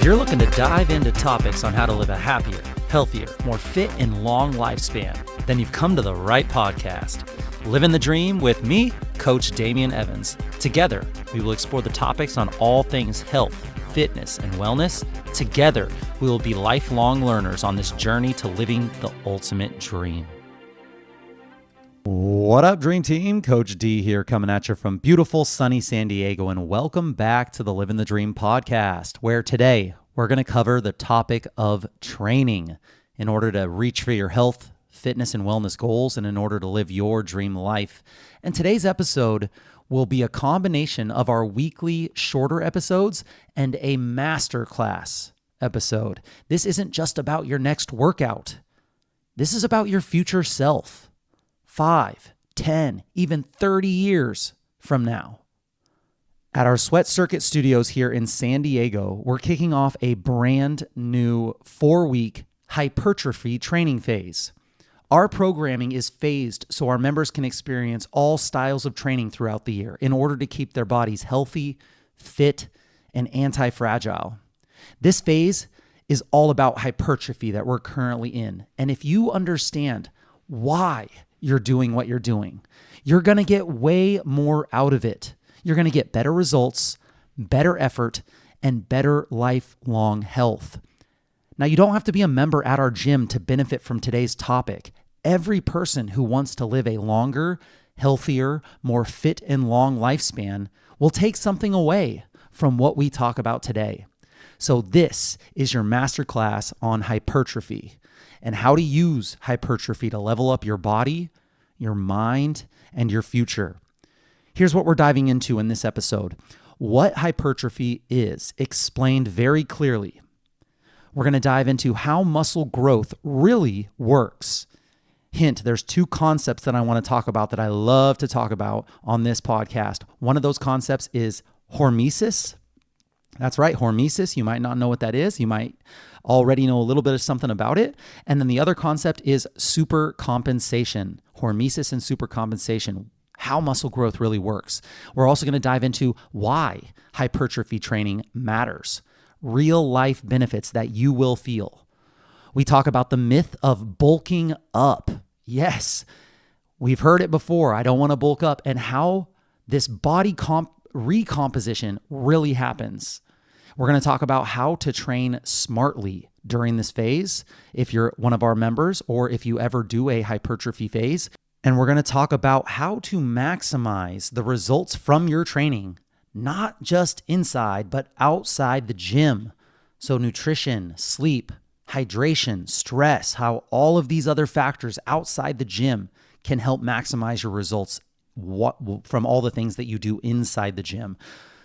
you're looking to dive into topics on how to live a happier, healthier, more fit, and long lifespan, then you've come to the right podcast. Living the Dream with me, Coach Damian Evans. Together, we will explore the topics on all things health, fitness, and wellness. Together, we will be lifelong learners on this journey to living the ultimate dream. What up, Dream Team? Coach D here, coming at you from beautiful sunny San Diego, and welcome back to the Living the Dream podcast, where today we're going to cover the topic of training in order to reach for your health, fitness, and wellness goals, and in order to live your dream life. And today's episode will be a combination of our weekly shorter episodes and a masterclass episode. This isn't just about your next workout. This is about your future self. 5, 10, even 30 years from now. At our Sweat Circuit studios here in San Diego, we're kicking off a brand new 4-week hypertrophy training phase. Our programming is phased so our members can experience all styles of training throughout the year in order to keep their bodies healthy, fit, and anti-fragile. This phase is all about hypertrophy that we're currently in. And if you understand why you're doing what you're doing, you're going to get way more out of it. You're going to get better results, better effort, and better lifelong health. Now, you don't have to be a member at our gym to benefit from today's topic. Every person who wants to live a longer, healthier, more fit and long lifespan will take something away from what we talk about today. So this is your masterclass on hypertrophy and how to use hypertrophy to level up your body, your mind, and your future. Here's what we're diving into in this episode. What hypertrophy is, explained very clearly. We're going to dive into how muscle growth really works. Hint, there's 2 concepts that I want to talk about that I love to talk about on this podcast. One of those concepts is hormesis. That's right, hormesis. You might not know what that is. You might already know a little bit of something about it. And then the other concept is supercompensation, hormesis and supercompensation, how muscle growth really works. We're also going to dive into why hypertrophy training matters, real life benefits that you will feel. We talk about the myth of bulking up. Yes, we've heard it before. I don't want to bulk up, and how this body recomposition really happens. We're going to talk about how to train smartly during this phase if you're one of our members or if you ever do a hypertrophy phase. And we're going to talk about how to maximize the results from your training, not just inside, but outside the gym. So nutrition, sleep, hydration, stress, how all of these other factors outside the gym can help maximize your results from all the things that you do inside the gym.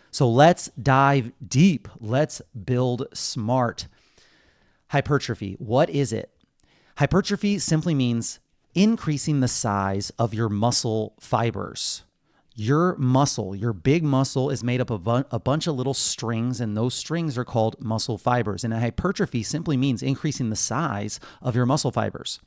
So let's dive deep. Let's build smart. Hypertrophy, what is it? Hypertrophy simply means increasing the size of your muscle fibers. Your muscle, your big muscle, is made up of a bunch of little strings, and those strings are called muscle fibers. And a hypertrophy simply means increasing the size of your muscle fibers.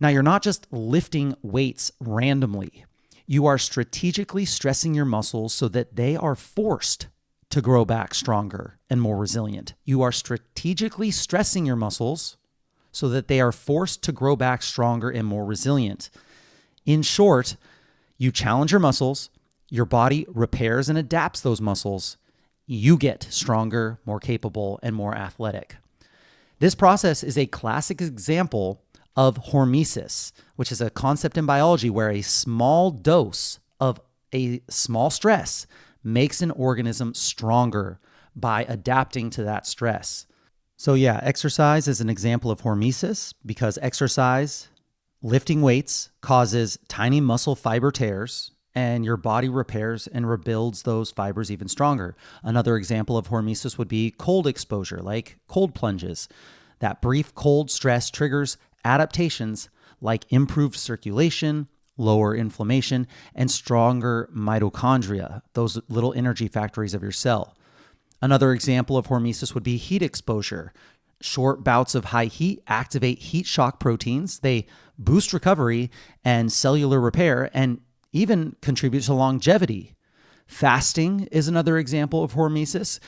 Now, you're not just lifting weights randomly. You are strategically stressing your muscles so that they are forced to grow back stronger and more resilient. You are strategically stressing your muscles so that they are forced to grow back stronger and more resilient. In short, you challenge your muscles, your body repairs and adapts those muscles. You get stronger, more capable, and more athletic. This process is a classic example of hormesis, which is a concept in biology where a small dose of a small stress makes an organism stronger by adapting to that stress. So yeah, exercise is an example of hormesis because exercise, lifting weights, causes tiny muscle fiber tears, and your body repairs and rebuilds those fibers even stronger. Another example of hormesis would be cold exposure, like cold plunges. That brief cold stress triggers adaptations like improved circulation, lower inflammation, and stronger mitochondria, those little energy factories of your cell. Another example of hormesis would be heat exposure. Short bouts of high heat activate heat shock proteins. They boost recovery and cellular repair and even contribute to longevity. Fasting is another example of hormesis.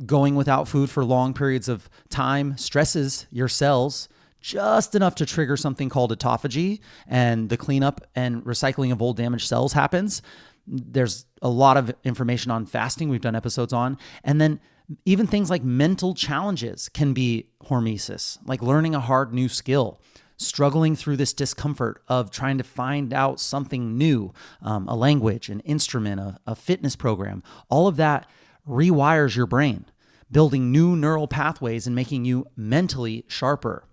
Going without food for long periods of time stresses your cells just enough to trigger something called autophagy, and the cleanup and recycling of old damaged cells happens. There's a lot of information on fasting we've done episodes on. And then even things like mental challenges can be hormesis, like learning a hard new skill, struggling through this discomfort of trying to find out something new, a language, an instrument, a fitness program. All of that rewires your brain, building new neural pathways and making you mentally sharper.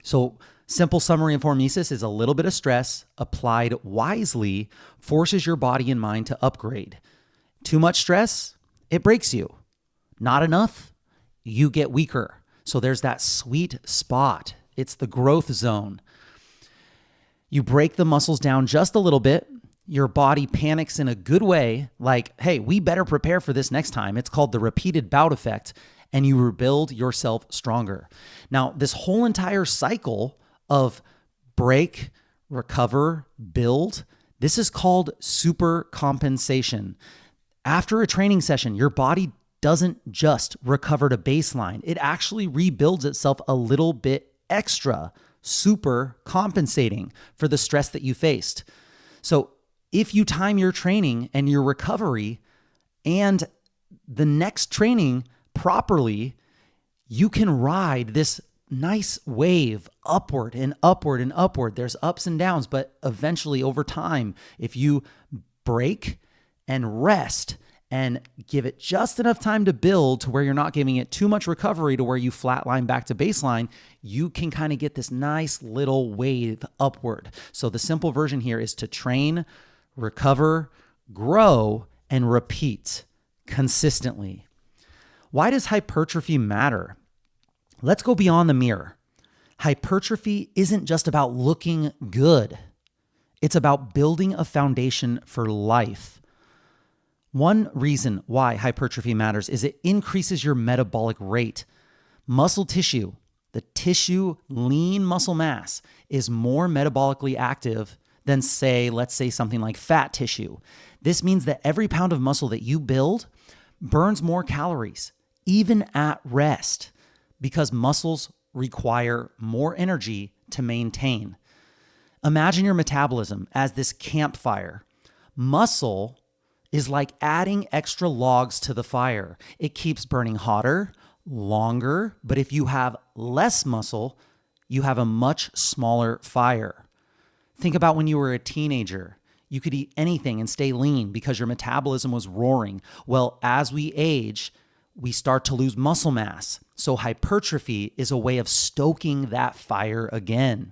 So simple summary of hormesis is a little bit of stress applied wisely forces your body and mind to upgrade. Too much stress, it breaks you. Not enough, you get weaker. So there's that sweet spot. It's the growth zone. You break the muscles down just a little bit. Your body panics in a good way, like, hey, we better prepare for this next time. It's called the repeated bout effect, and you rebuild yourself stronger. Now, this whole entire cycle of break, recover, build, this is called supercompensation. After a training session, your body doesn't just recover to baseline. It actually rebuilds itself a little bit extra, super compensating for the stress that you faced. So if you time your training and your recovery and the next training properly, you can ride this nice wave upward and upward and upward. There's ups and downs, but eventually over time, if you break and rest and give it just enough time to build to where you're not giving it too much recovery to where you flatline back to baseline, you can kind of get this nice little wave upward. So the simple version here is to train, recover, grow, and repeat consistently. Why does hypertrophy matter? Let's go beyond the mirror. Hypertrophy isn't just about looking good. It's about building a foundation for life. One reason why hypertrophy matters is it increases your metabolic rate. Muscle tissue, the tissue lean muscle mass, is more metabolically active than let's say something like fat tissue. This means that every pound of muscle that you build burns more calories, even at rest, because muscles require more energy to maintain. Imagine your metabolism as this campfire. Muscle is like adding extra logs to the fire. It keeps burning hotter, longer, but if you have less muscle, you have a much smaller fire. Think about when you were a teenager. You could eat anything and stay lean because your metabolism was roaring. Well, as we age, we start to lose muscle mass. So hypertrophy is a way of stoking that fire again.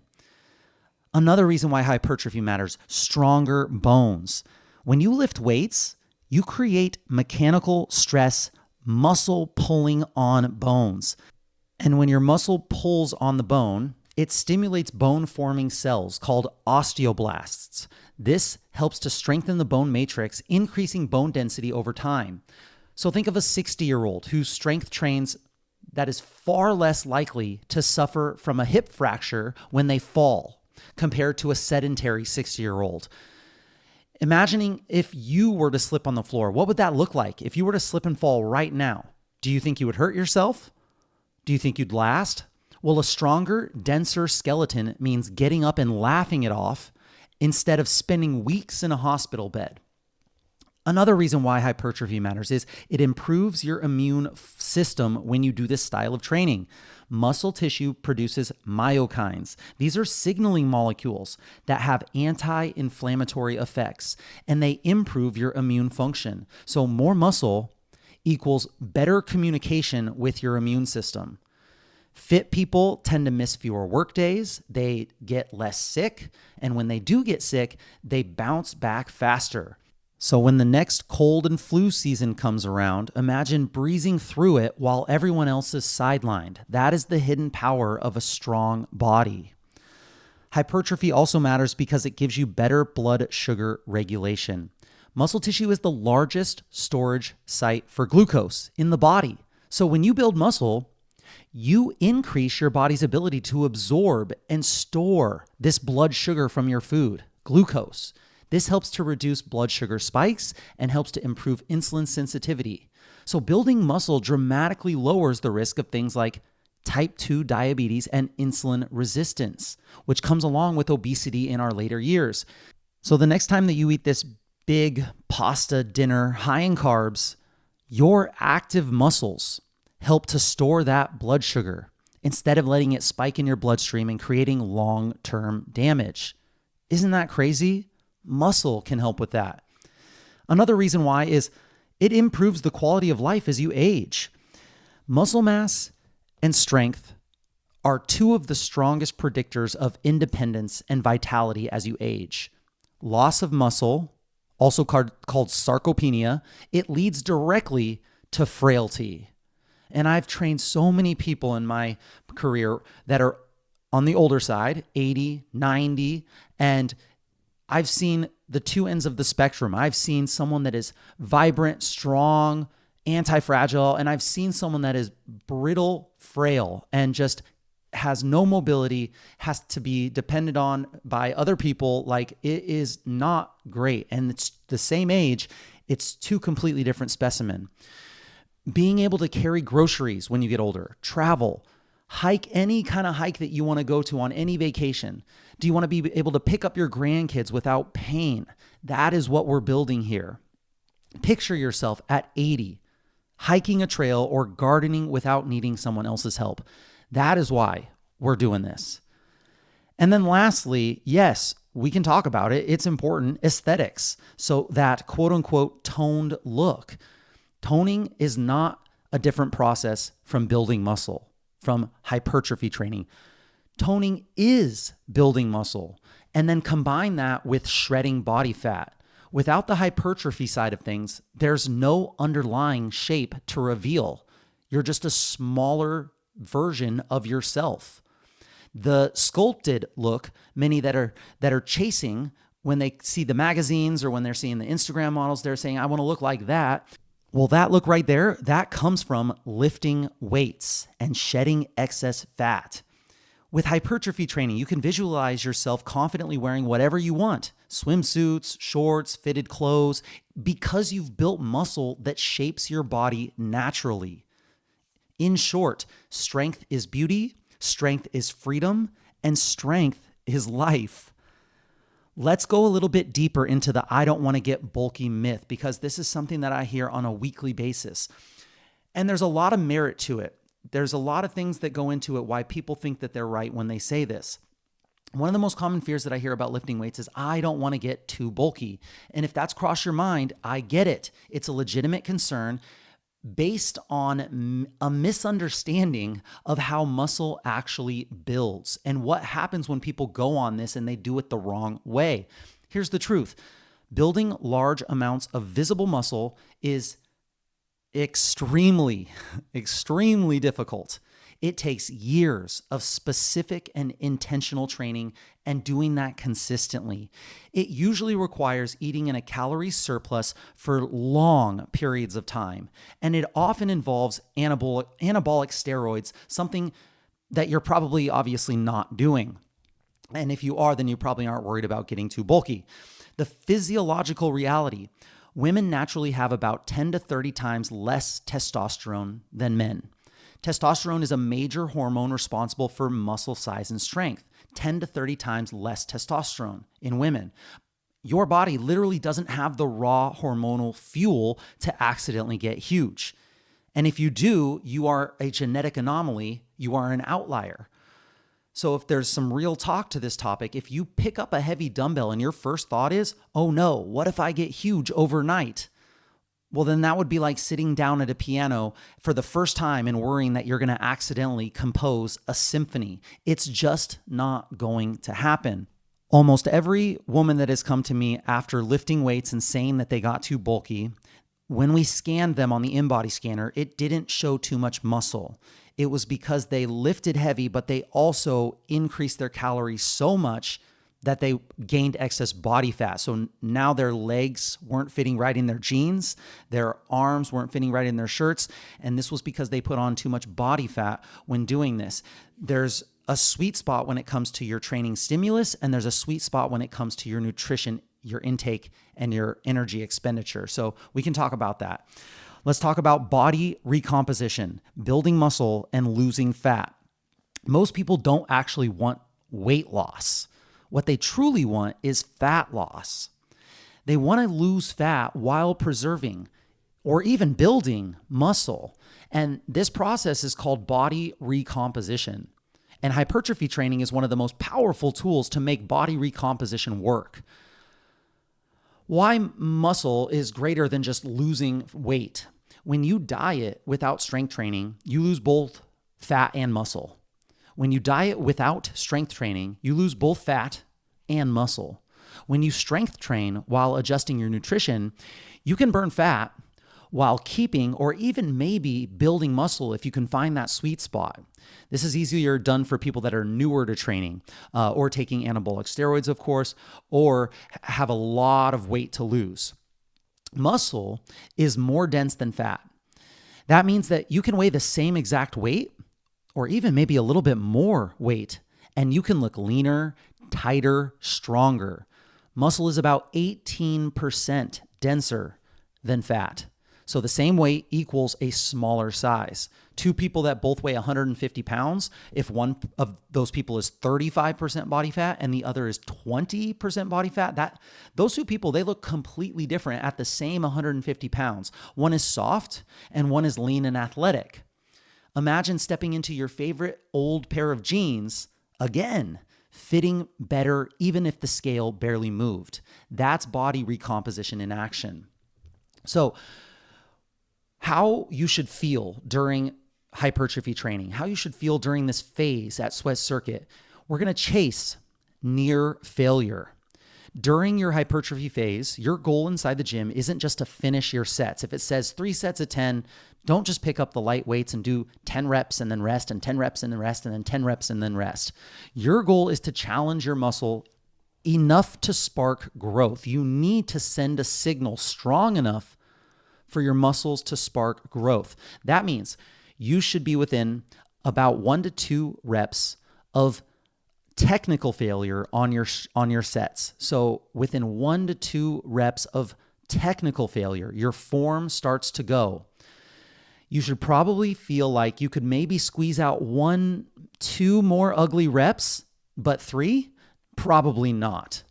Another reason why hypertrophy matters, stronger bones. When you lift weights, you create mechanical stress, muscle pulling on bones. And when your muscle pulls on the bone, it stimulates bone-forming cells called osteoblasts. This helps to strengthen the bone matrix, increasing bone density over time. So think of a 60-year-old whose strength trains that is far less likely to suffer from a hip fracture when they fall compared to a sedentary 60-year-old. Imagining if you were to slip on the floor, what would that look like? If you were to slip and fall right now, do you think you would hurt yourself? Do you think you'd last? Well, a stronger, denser skeleton means getting up and laughing it off instead of spending weeks in a hospital bed. Another reason why hypertrophy matters is it improves your immune system when you do this style of training. Muscle tissue produces myokines. These are signaling molecules that have anti-inflammatory effects, and they improve your immune function. So more muscle equals better communication with your immune system. Fit people tend to miss fewer work days, they get less sick, and when they do get sick, they bounce back faster. So when the next cold and flu season comes around, imagine breezing through it while everyone else is sidelined. That is the hidden power of a strong body. Hypertrophy also matters because it gives you better blood sugar regulation. Muscle tissue is the largest storage site for glucose in the body. So when you build muscle, you increase your body's ability to absorb and store this blood sugar from your food, glucose. This helps to reduce blood sugar spikes and helps to improve insulin sensitivity. So building muscle dramatically lowers the risk of things like type 2 diabetes and insulin resistance, which comes along with obesity in our later years. So the next time that you eat this big pasta dinner high in carbs, your active muscles help to store that blood sugar instead of letting it spike in your bloodstream and creating long-term damage. Isn't that crazy? Muscle can help with that. Another reason why is it improves the quality of life as you age. Muscle mass and strength are two of the strongest predictors of independence and vitality as you age. Loss of muscle, also called sarcopenia, it leads directly to frailty. And I've trained so many people in my career that are on the older side, 80, 90, and I've seen the two ends of the spectrum. I've seen someone that is vibrant, strong, anti-fragile, and I've seen someone that is brittle, frail, and just has no mobility, has to be dependent on by other people. Like, it is not great. And it's the same age, it's two completely different specimens. Being able to carry groceries when you get older, travel, hike any kind of hike that you want to go to on any vacation. Do you want to be able to pick up your grandkids without pain? That is what we're building here. Picture yourself at 80, hiking a trail or gardening without needing someone else's help. That is why we're doing this. And then lastly, yes, we can talk about it. It's important, aesthetics. So that quote unquote toned look. Toning is not a different process from building muscle, from hypertrophy training. Toning is building muscle, and then combine that with shredding body fat. Without the hypertrophy side of things, there's no underlying shape to reveal. You're just a smaller version of yourself. The sculpted look, many that are chasing, when they see the magazines or when they're seeing the Instagram models, they're saying, I want to look like that. Well, that look right there, that comes from lifting weights and shedding excess fat. With hypertrophy training, you can visualize yourself confidently wearing whatever you want, swimsuits, shorts, fitted clothes, because you've built muscle that shapes your body naturally. In short, strength is beauty, strength is freedom, and strength is life. Let's go a little bit deeper into the I don't want to get bulky myth, because this is something that I hear on a weekly basis. And there's a lot of merit to it. There's a lot of things that go into it why people think that they're right when they say this. One of the most common fears that I hear about lifting weights is I don't want to get too bulky. And if that's crossed your mind, I get it. It's a legitimate concern based on a misunderstanding of how muscle actually builds and what happens when people go on this and they do it the wrong way. Here's the truth. Building large amounts of visible muscle is extremely difficult. It takes years of specific and intentional training and doing that consistently. It usually requires eating in a calorie surplus for long periods of time, and it often involves anabolic steroids, something that you're probably obviously not doing. And if you are, then you probably aren't worried about getting too bulky. The physiological reality: women naturally have about 10 to 30 times less testosterone than men. Testosterone is a major hormone responsible for muscle size and strength. 10 to 30 times less testosterone in women. Your body literally doesn't have the raw hormonal fuel to accidentally get huge. And if you do, you are a genetic anomaly. You are an outlier. So if there's some real talk to this topic, if you pick up a heavy dumbbell and your first thought is, oh no, what if I get huge overnight? Well, then that would be like sitting down at a piano for the first time and worrying that you're going to accidentally compose a symphony. It's just not going to happen. Almost every woman that has come to me after lifting weights and saying that they got too bulky, when we scanned them on the InBody scanner, it didn't show too much muscle. It was because they lifted heavy, but they also increased their calories so much that they gained excess body fat. So now their legs weren't fitting right in their jeans, their arms weren't fitting right in their shirts, and this was because they put on too much body fat when doing this. There's a sweet spot when it comes to your training stimulus, and there's a sweet spot when it comes to your nutrition your intake and your energy expenditure. So we can talk about that. Let's talk about body recomposition, building muscle and losing fat. Most people don't actually want weight loss. What they truly want is fat loss. They want to lose fat while preserving or even building muscle. And this process is called body recomposition. And hypertrophy training is one of the most powerful tools to make body recomposition work. Why muscle is greater than just losing weight? When you diet without strength training, you lose both fat and muscle. When you diet without strength training, you lose both fat and muscle. When you strength train while adjusting your nutrition, you can burn fat while keeping or even maybe building muscle if you can find that sweet spot. This is easier done for people that are newer to training or taking anabolic steroids, of course, or have a lot of weight to lose. Muscle is more dense than fat. That means that you can weigh the same exact weight or even maybe a little bit more weight, and you can look leaner, tighter, stronger. Muscle is about 18% denser than fat. So the same weight equals a smaller size. Two people that both weigh 150 pounds, if one of those people is 35% body fat and the other is 20% body fat, those two people, they look completely different at the same 150 pounds. One is soft and one is lean and athletic. Imagine stepping into your favorite old pair of jeans again, fitting better even if the scale barely moved. That's body recomposition in action. So, how you should feel during hypertrophy training, how you should feel during this phase at Sweat Circuit. We're going to chase near failure. During your hypertrophy phase, your goal inside the gym isn't just to finish your sets. If it says 3 sets of 10, don't just pick up the light weights and do 10 reps and then rest and 10 reps and then rest and then 10 reps and then rest. Your goal is to challenge your muscle enough to spark growth. You need to send a signal strong enough for your muscles to spark growth. That means you should be within about 1 to 2 reps of technical failure on your sets. So within 1 to 2 reps of technical failure, your form starts to go. You should probably feel like you could maybe squeeze out 1, 2 more ugly reps, but 3? Probably not.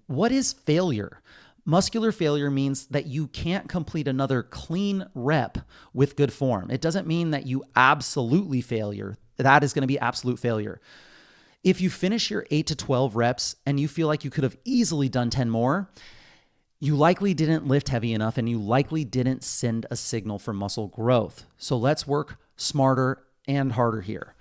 What is failure? Muscular failure means that you can't complete another clean rep with good form. It doesn't mean that you absolutely failure. That is going to be absolute failure. If you finish your 8 to 12 reps and you feel like you could have easily done 10 more, you likely didn't lift heavy enough and you likely didn't send a signal for muscle growth. So let's work smarter and harder here.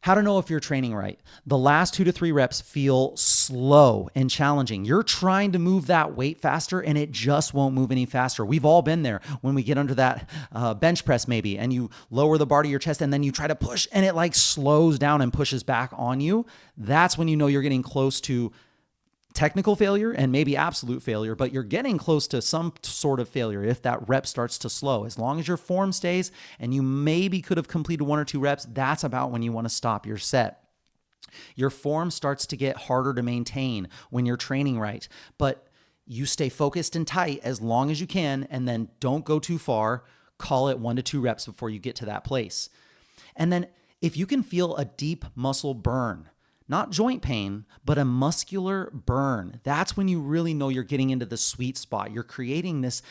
How to know if you're training right. The last 2 to 3 reps feel slow and challenging. You're trying to move that weight faster and it just won't move any faster. We've all been there when we get under that bench press maybe and you lower the bar to your chest and then you try to push and it like slows down and pushes back on you. That's when you know you're getting close to technical failure and maybe absolute failure, but you're getting close to some sort of failure if that rep starts to slow. As long as your form stays and you maybe could have completed 1 or 2 reps, that's about when you want to stop your set. Your form starts to get harder to maintain when you're training right, but you stay focused and tight as long as you can, and then don't go too far. Call it 1 to 2 reps before you get to that place. And then if you can feel a deep muscle burn, not joint pain, but a muscular burn, that's when you really know you're getting into the sweet spot. You're creating this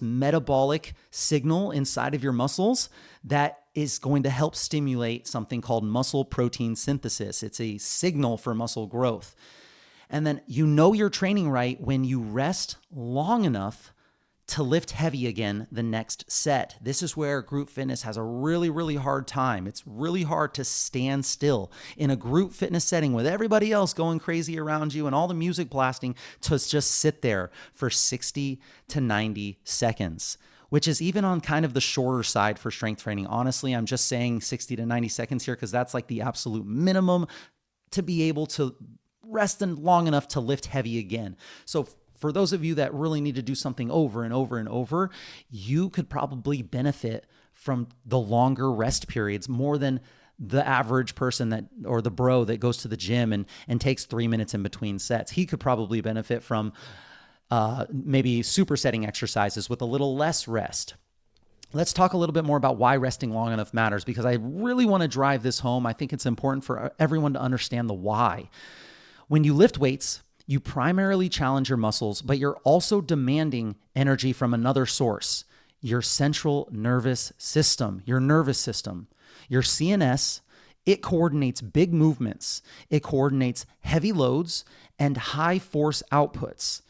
metabolic signal inside of your muscles that is going to help stimulate something called muscle protein synthesis. It's a signal for muscle growth. And then you know you're training right when you rest long enough to lift heavy again the next set. This is where group fitness has a really, really hard time. It's really hard to stand still in a group fitness setting with everybody else going crazy around you and all the music blasting, to just sit there for 60 to 90 seconds, which is even on kind of the shorter side for strength training. Honestly, I'm just saying 60 to 90 seconds here because that's like the absolute minimum to be able to rest long enough to lift heavy again. So for those of you that really need to do something over and over and over, you could probably benefit from the longer rest periods more than the average person or the bro that goes to the gym and takes 3 minutes in between sets. He could probably benefit from maybe supersetting exercises with a little less rest. Let's talk a little bit more about why resting long enough matters, because I really want to drive this home. I think it's important for everyone to understand the why. When you lift weights, you primarily challenge your muscles, but you're also demanding energy from another source, your central nervous system, your nervous system. Your CNS, it coordinates big movements. It coordinates heavy loads and high force outputs.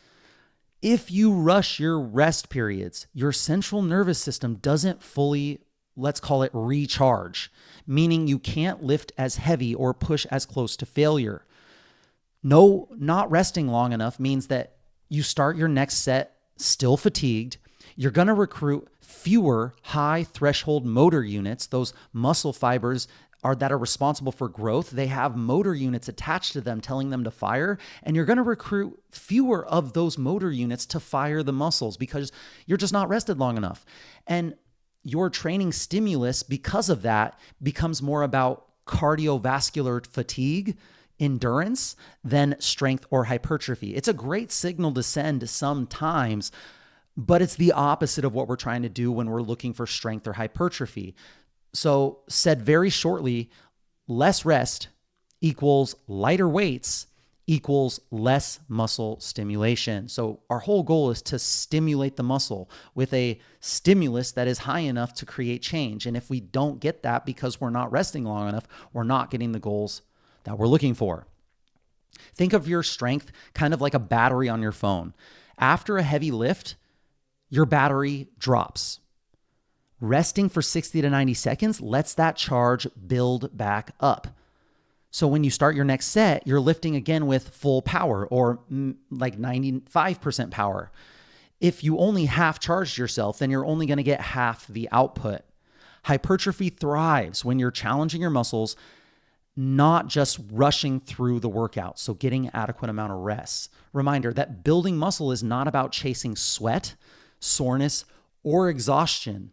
If you rush your rest periods, your central nervous system doesn't fully, let's call it, recharge, meaning you can't lift as heavy or push as close to failure. No, not resting long enough means that you start your next set still fatigued. You're going to recruit fewer high threshold motor units, those muscle fibers that are responsible for growth. They have motor units attached to them telling them to fire, and you're going to recruit fewer of those motor units to fire the muscles because you're just not rested long enough. And your training stimulus, because of that, becomes more about cardiovascular fatigue, endurance, than strength or hypertrophy. It's a great signal to send sometimes, but it's the opposite of what we're trying to do when we're looking for strength or hypertrophy. So, said very shortly, less rest equals lighter weights equals less muscle stimulation. So our whole goal is to stimulate the muscle with a stimulus that is high enough to create change. And if we don't get that because we're not resting long enough, we're not getting the goals that we're looking for. Think of your strength kind of like a battery on your phone. After a heavy lift, your battery drops. Resting for 60 to 90 seconds lets that charge build back up. So when you start your next set, you're lifting again with full power or like 95% power. If you only half charged yourself, then you're only going to get half the output. Hypertrophy thrives when you're challenging your muscles, not just rushing through the workout. So getting adequate amount of rest. Reminder that building muscle is not about chasing sweat, soreness, or exhaustion.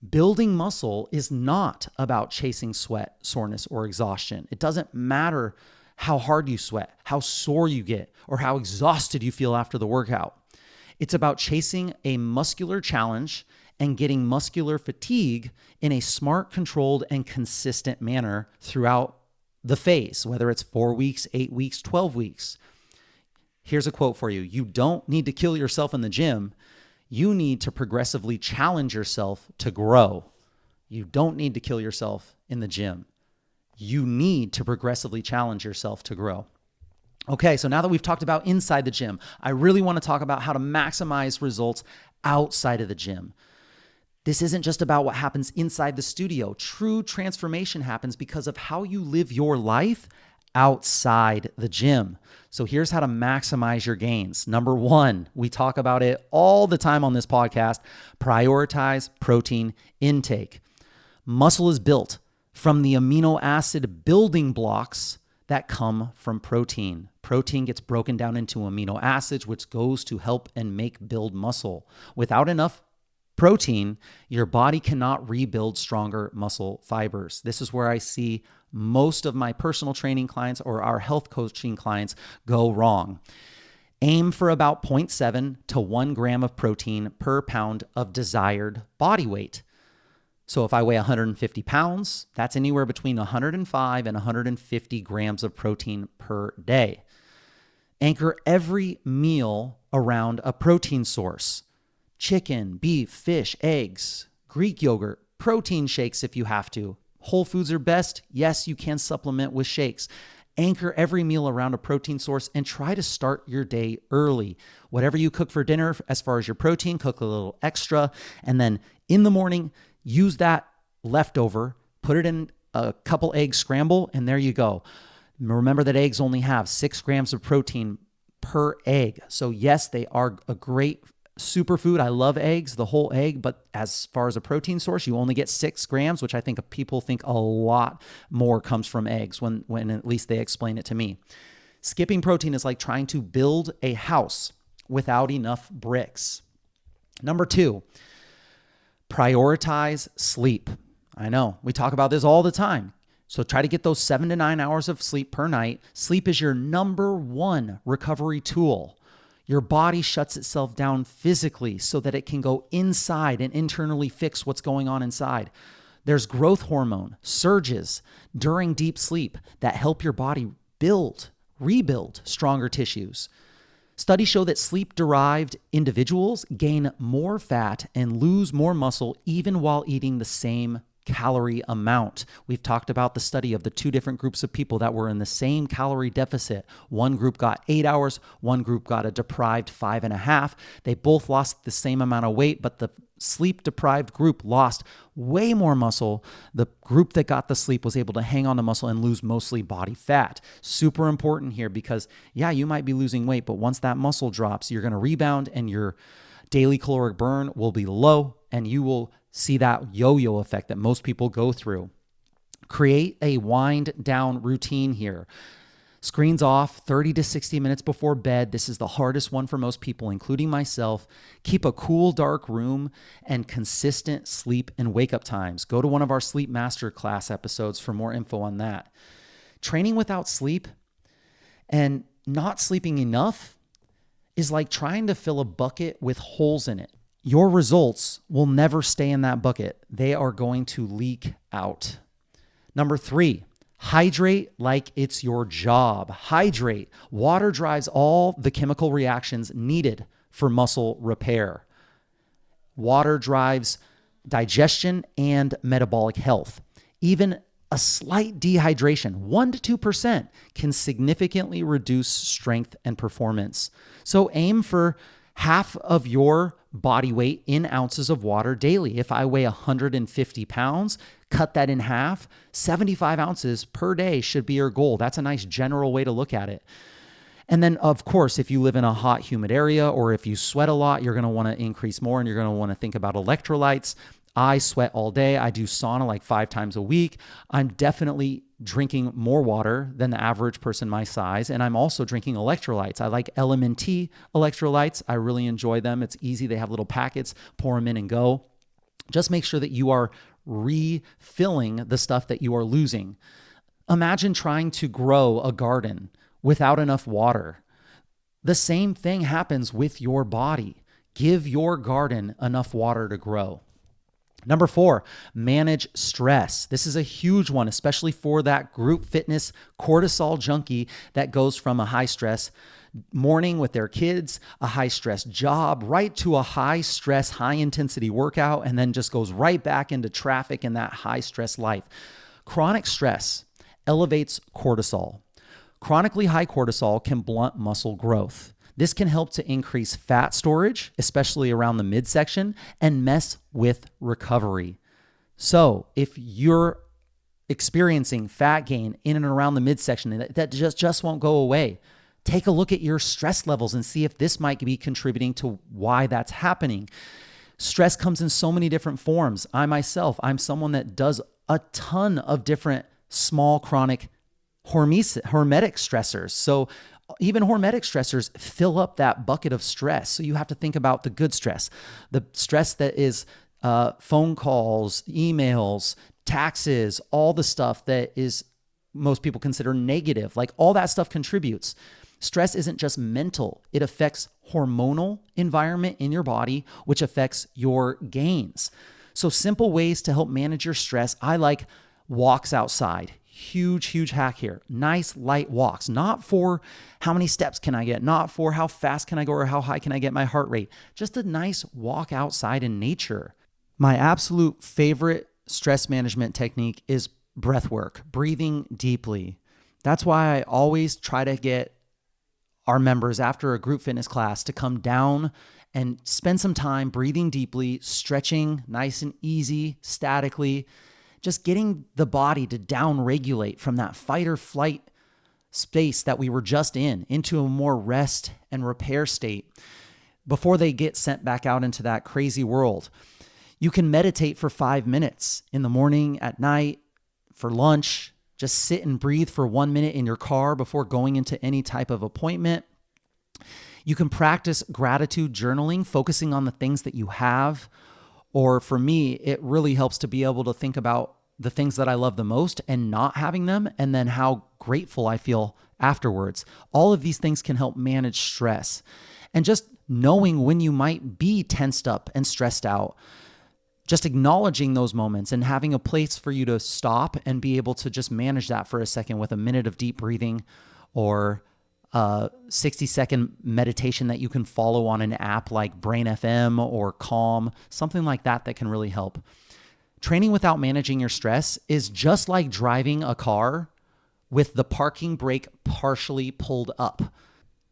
Building muscle is not about chasing sweat, soreness, or exhaustion. It doesn't matter how hard you sweat, how sore you get, or how exhausted you feel after the workout. It's about chasing a muscular challenge and getting muscular fatigue in a smart, controlled, and consistent manner throughout the phase, whether it's 4 weeks, 8 weeks, 12 weeks. Here's a quote for you. You don't need to kill yourself in the gym. You need to progressively challenge yourself to grow. You don't need to kill yourself in the gym. You need to progressively challenge yourself to grow. Okay, so now that we've talked about inside the gym, I really want to talk about how to maximize results outside of the gym. This isn't just about what happens inside the studio. True transformation happens because of how you live your life outside the gym. So here's how to maximize your gains. Number one, we talk about it all the time on this podcast. Prioritize protein intake. Muscle is built from the amino acid building blocks that come from protein. Protein gets broken down into amino acids, which goes to help and build muscle. Without enough protein, your body cannot rebuild stronger muscle fibers. This is where I see most of my personal training clients or our health coaching clients go wrong. Aim for about 0.7 to 1 gram of protein per pound of desired body weight. So if I weigh 150 pounds, that's anywhere between 105 and 150 grams of protein per day. Anchor every meal around a protein source. Chicken, beef, fish, eggs, Greek yogurt, protein shakes if you have to. Whole foods are best. Yes, you can supplement with shakes. Anchor every meal around a protein source and try to start your day early. Whatever you cook for dinner, as far as your protein, cook a little extra. And then in the morning, use that leftover, put it in a couple egg scramble, and there you go. Remember that eggs only have 6 grams of protein per egg. So yes, they are a great superfood. I love eggs, the whole egg, but as far as a protein source, you only get 6 grams, which I think people think a lot more comes from eggs when at least they explain it to me. Skipping protein is like trying to build a house without enough bricks. Number 2, prioritize sleep. I know we talk about this all the time. So try to get those 7 to 9 hours of sleep per night. Sleep is your number one recovery tool. Your body shuts itself down physically so that it can go inside and internally fix what's going on inside. There's growth hormone surges during deep sleep that help your body rebuild stronger tissues. Studies show that sleep-derived individuals gain more fat and lose more muscle even while eating the same calorie amount. We've talked about the study of the two different groups of people that were in the same calorie deficit. One group got 8 hours, one group got a deprived 5.5. They both lost the same amount of weight, but the sleep-deprived group lost way more muscle. The group that got the sleep was able to hang on to muscle and lose mostly body fat. Super important here because, yeah, you might be losing weight, but once that muscle drops, you're going to rebound and your daily caloric burn will be low and you will see that yo-yo effect that most people go through. Create a wind down routine here. Screens off 30 to 60 minutes before bed. This is the hardest one for most people, including myself. Keep a cool, dark room and consistent sleep and wake up times. Go to one of our sleep masterclass episodes for more info on that. Training without sleep and not sleeping enough is like trying to fill a bucket with holes in it. Your results will never stay in that bucket. They are going to leak out. Number 3, hydrate like it's your job. Hydrate. Water drives all the chemical reactions needed for muscle repair. Water drives digestion and metabolic health. Even a slight dehydration, 1 to 2%, can significantly reduce strength and performance. So aim for half of your body weight in ounces of water daily. If I weigh 150 pounds, cut that in half. 75 ounces per day should be your goal. That's a nice general way to look at it. And then, of course, if you live in a hot, humid area or if you sweat a lot, you're going to want to increase more and you're going to want to think about electrolytes. I sweat all day. I do sauna like 5 times a week. I'm definitely drinking more water than the average person my size. And I'm also drinking electrolytes. I like LMNT electrolytes. I really enjoy them. It's easy. They have little packets. Pour them in and go. Just make sure that you are refilling the stuff that you are losing. Imagine trying to grow a garden without enough water. The same thing happens with your body. Give your garden enough water to grow. Number 4, manage stress. This is a huge one, especially for that group fitness cortisol junkie that goes from a high stress morning with their kids, a high stress job, right to a high stress, high intensity workout, and then just goes right back into traffic in that high stress life. Chronic stress elevates cortisol. Chronically high cortisol can blunt muscle growth. This can help to increase fat storage, especially around the midsection, and mess with recovery. So if you're experiencing fat gain in and around the midsection that just won't go away, take a look at your stress levels and see if this might be contributing to why that's happening. Stress comes in so many different forms. I'm someone that does a ton of different small chronic hormetic stressors. So even hormetic stressors fill up that bucket of stress. So you have to think about the good stress, the stress that is phone calls, emails, taxes, all the stuff that is most people consider negative. Like all that stuff contributes. Stress isn't just mental. It affects hormonal environment in your body, which affects your gains. So simple ways to help manage your stress. I like walks outside. Huge hack here. Nice light walks, not for how many steps can I get, not for how fast can I go or how high can I get my heart rate. Just a nice walk outside in nature. My absolute favorite stress management technique is breath work, breathing deeply. That's why I always try to get our members after a group fitness class to come down and spend some time breathing deeply, stretching nice and easy, statically, just getting the body to down-regulate from that fight or flight space that we were just in into a more rest and repair state before they get sent back out into that crazy world. You can meditate for 5 minutes in the morning, at night, for lunch. Just sit and breathe for 1 minute in your car before going into any type of appointment. You can practice gratitude journaling, focusing on the things that you have. Or for me, it really helps to be able to think about the things that I love the most and not having them, and then how grateful I feel afterwards. All of these things can help manage stress. And just knowing when you might be tensed up and stressed out, just acknowledging those moments and having a place for you to stop and be able to just manage that for a second with a minute of deep breathing or a 60-second meditation that you can follow on an app like Brain FM or Calm, something like that that can really help. Training without managing your stress is just like driving a car with the parking brake partially pulled up.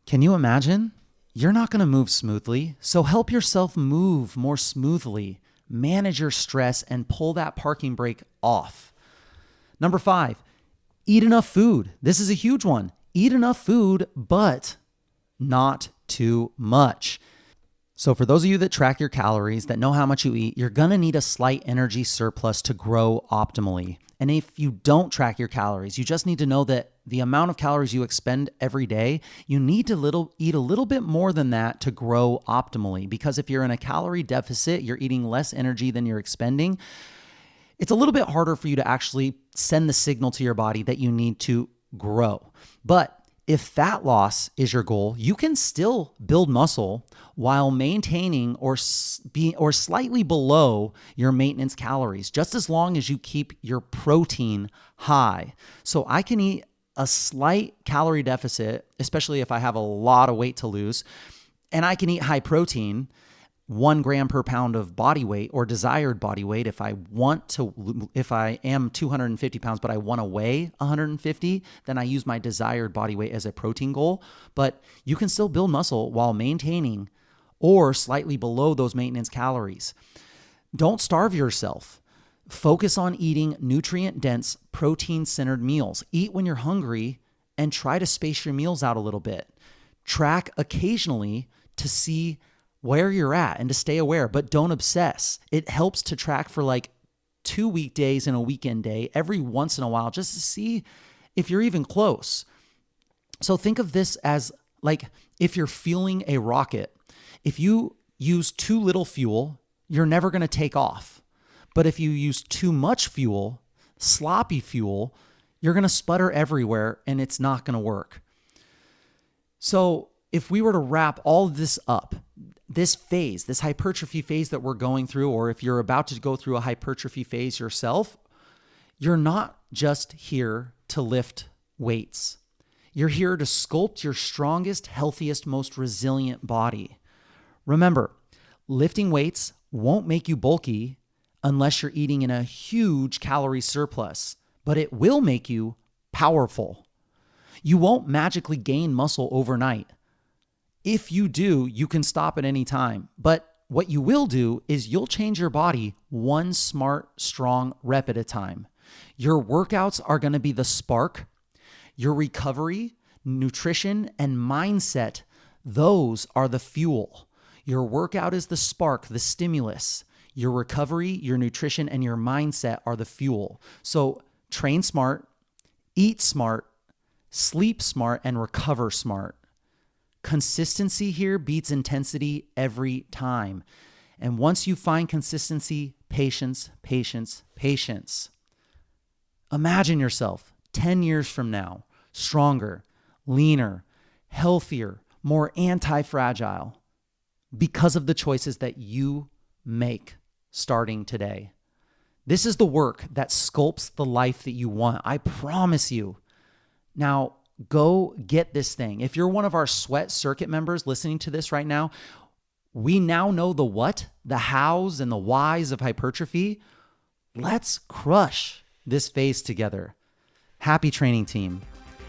Can you imagine? You're not going to move smoothly, so help yourself move more smoothly. Manage your stress and pull that parking brake off. Number 5, eat enough food. This is a huge one. Eat enough food, but not too much. So for those of you that track your calories, that know how much you eat, you're going to need a slight energy surplus to grow optimally. And if you don't track your calories, you just need to know that the amount of calories you expend every day, you need to eat a little bit more than that to grow optimally. Because if you're in a calorie deficit, you're eating less energy than you're expending. It's a little bit harder for you to actually send the signal to your body that you need to grow. But if fat loss is your goal, you can still build muscle while maintaining or slightly below your maintenance calories, just as long as you keep your protein high. So I can eat a slight calorie deficit, especially if I have a lot of weight to lose, and I can eat high protein, 1 gram per pound of body weight or desired body weight. If I am 250 pounds, but I want to weigh 150, then I use my desired body weight as a protein goal. But you can still build muscle while maintaining or slightly below those maintenance calories. Don't starve yourself. Focus on eating nutrient-dense, protein-centered meals. Eat when you're hungry and try to space your meals out a little bit. Track occasionally to see where you're at and to stay aware, but don't obsess. It helps to track for like 2 weekdays and a weekend day every once in a while just to see if you're even close. So think of this as like if you're fueling a rocket. If you use too little fuel, you're never going to take off. But if you use too much fuel, sloppy fuel, you're going to sputter everywhere and it's not going to work. So if we were to wrap all of this up, this phase, this hypertrophy phase that we're going through, or if you're about to go through a hypertrophy phase yourself, you're not just here to lift weights. You're here to sculpt your strongest, healthiest, most resilient body. Remember, lifting weights won't make you bulky unless you're eating in a huge calorie surplus, but it will make you powerful. You won't magically gain muscle overnight. If you do, you can stop at any time. But what you will do is you'll change your body one smart, strong rep at a time. Your workouts are going to be the spark. Your recovery, nutrition, and mindset, those are the fuel. Your workout is the spark, the stimulus. Your recovery, your nutrition, and your mindset are the fuel. So train smart, eat smart, sleep smart, and recover smart. Consistency here beats intensity every time. And once you find consistency, patience, patience, patience. Imagine yourself 10 years from now, stronger, leaner, healthier, more anti-fragile because of the choices that you make starting today. This is the work that sculpts the life that you want. I promise you. Now, go get this thing. If you're one of our Sweat Circuit members listening to this right now, we now know the what, the hows, and the whys of hypertrophy. Let's crush this phase together. Happy training, team.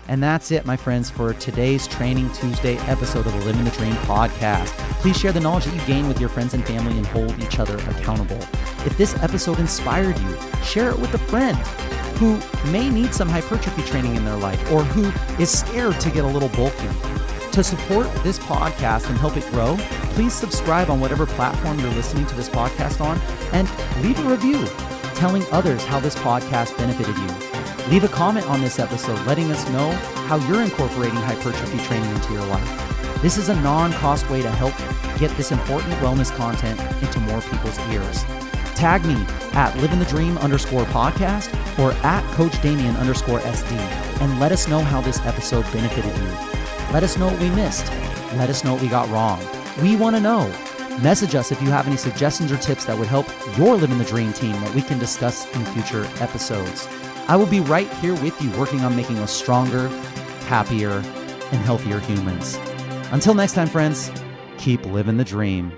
And that's it, my friends, for today's Training Tuesday episode of the Living the Dream podcast. Please share the knowledge that you gain with your friends and family and hold each other accountable. If this episode inspired you, share it with a friend who may need some hypertrophy training in their life or who is scared to get a little bulky. To support this podcast and help it grow, please subscribe on whatever platform you're listening to this podcast on and leave a review telling others how this podcast benefited you. Leave a comment on this episode letting us know how you're incorporating hypertrophy training into your life. This is a non-cost way to help get this important wellness content into more people's ears. Tag me at livingthedream_podcast or at coachdamian_SD and let us know how this episode benefited you. Let us know what we missed. Let us know what we got wrong. We want to know. Message us if you have any suggestions or tips that would help your Living the Dream team that we can discuss in future episodes. I will be right here with you working on making us stronger, happier, and healthier humans. Until next time, friends, keep living the dream.